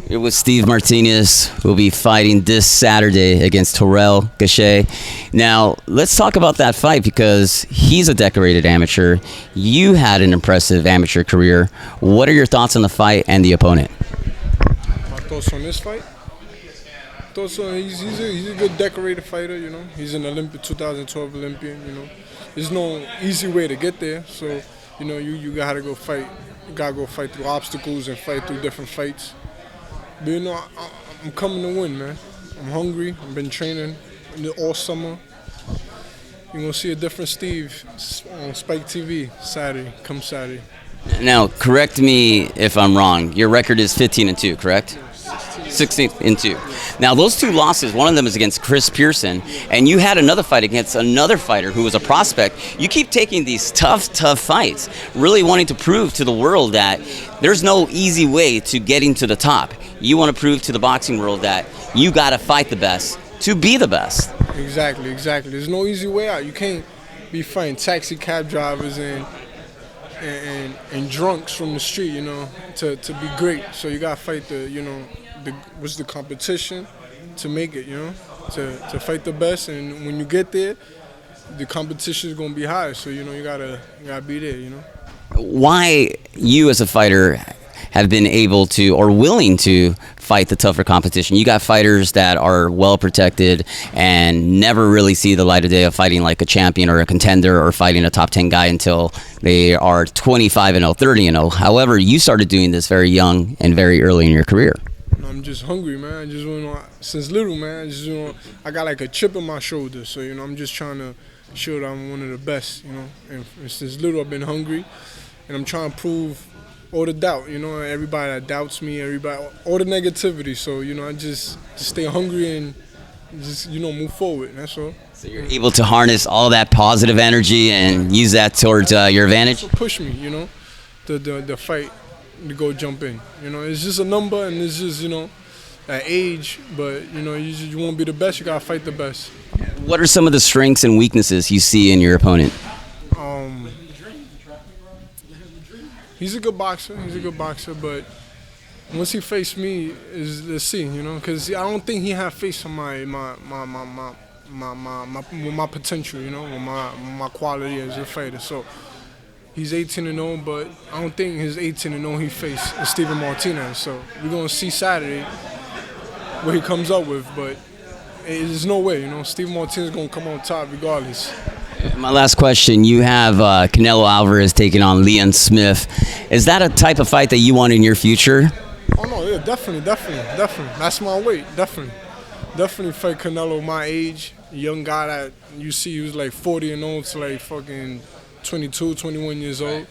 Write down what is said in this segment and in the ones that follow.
It was Steve Martinez who will be fighting this Saturday against Terrell Gausha. Now, let's talk about that fight because he's a decorated amateur. You had an impressive amateur career. What are your thoughts on the fight and the opponent? My thoughts on this fight? Thoughts on he's a good decorated fighter. He's an 2012 Olympian. There's no easy way to get there. So you gotta go fight. You gotta go fight through obstacles and fight through different fights. But I'm coming to win, man. I'm hungry. I've been training all summer. You're gonna see a different Steve on Spike TV Saturday. Come Saturday. Now, correct me if I'm wrong. Your record is 15-2, correct? 16-2. Now, those two losses, one of them is against Chris Pearson, and you had another fight against another fighter who was a prospect. You keep taking these tough fights, really wanting to prove to the world that there's no easy way to getting to the top. You want to prove to the boxing world that you got to fight the best to be the best. Exactly. There's no easy way out. You can't be fighting taxi cab drivers and drunks from the street, to be great. So you got to fight the competition to make it, to fight the best. And when you get there, the competition is going to be high. So, you gotta be there, Why you as a fighter have been able to or willing to fight the tougher competition? You got fighters that are well protected and never really see the light of day of fighting like a champion or a contender or fighting a top 10 guy until they are 25-0, 30-0. However, you started doing this very young and very early in your career. I'm just hungry, man. I just since little, man. I got like a chip on my shoulder, so I'm just trying to show that I'm one of the best, And since little, I've been hungry, and I'm trying to prove all the doubt, everybody that doubts me, all the negativity. So I just stay hungry and just move forward. That's all. So you're able to harness all that positive energy and use that towards your advantage. So push me, the fight. To go jump in, it's just a number, and it's just that age. But you want to be the best, you gotta fight the best. What are some of the strengths and weaknesses you see in your opponent? He's a good boxer. But once he faced me, let's see, because I don't think he had faced on my potential, with my quality as a fighter. So. He's 18-0, but I don't think his 18-0 he faced is Steven Martinez. So we're gonna see Saturday what he comes up with, but there's no way, Steven Martinez is gonna come on top regardless. My last question: you have Canelo Alvarez taking on Liam Smith. Is that a type of fight that you want in your future? Oh no, yeah, definitely. That's my weight, definitely fight Canelo my age, a young guy that you see he was like 40-0 to like fucking 22, 21 years old,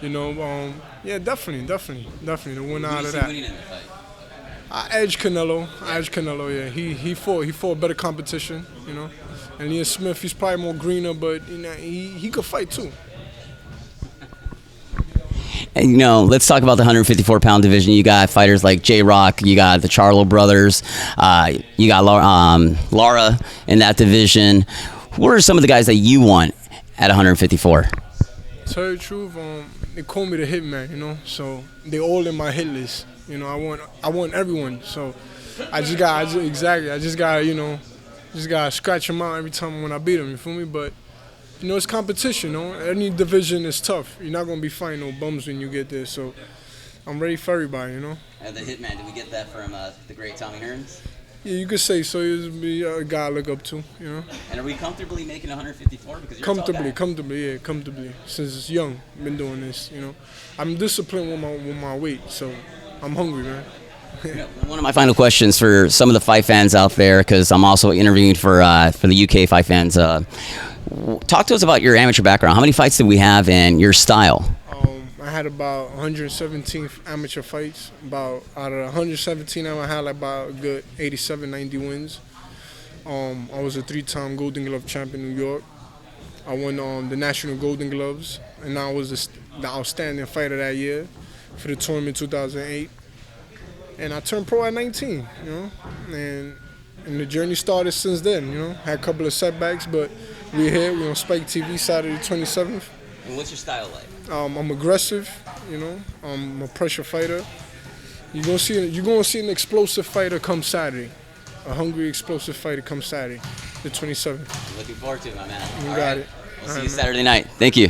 yeah, definitely, the winner out of that. I edge Canelo, yeah. He fought better competition, And Liam Smith, he's probably more greener, but he could fight too. And let's talk about the 154-pound division. You got fighters like J-Rock, you got the Charlo brothers, you got Lara in that division. What are some of the guys that you want at 154? Tell you the truth, they call me the hitman, so they all in my hit list. I want everyone. So I just gotta scratch them out every time when I beat them. You feel me? But it's competition. Any division is tough. You're not gonna be fighting no bums when you get there. So I'm ready for everybody. And the hitman, did we get that from the great Tommy Hearns? Yeah, you could say so. He's a guy I look up to, And are we comfortably making 154? Because you're comfortably. Since young, been doing this. I'm disciplined with my weight, so I'm hungry, man. One of my final questions for some of the fight fans out there, because I'm also interviewing for the UK fight fans. Talk to us about your amateur background. How many fights did we have and your style? I had about 117 amateur fights. Out of 117, I had about a good 87, 90 wins. I was a 3-time Golden Glove champion in New York. I won the National Golden Gloves, and I was the outstanding fighter that year for the tournament 2008. And I turned pro at 19, and the journey started since then. Had a couple of setbacks, but we're here. We're on Spike TV Saturday 27th. And what's your style like? I'm aggressive, I'm a pressure fighter, You're gonna see an explosive fighter come Saturday. A hungry, explosive fighter come Saturday, the 27th. Looking forward to it, my man. You got it. We'll see you Saturday night. Thank you.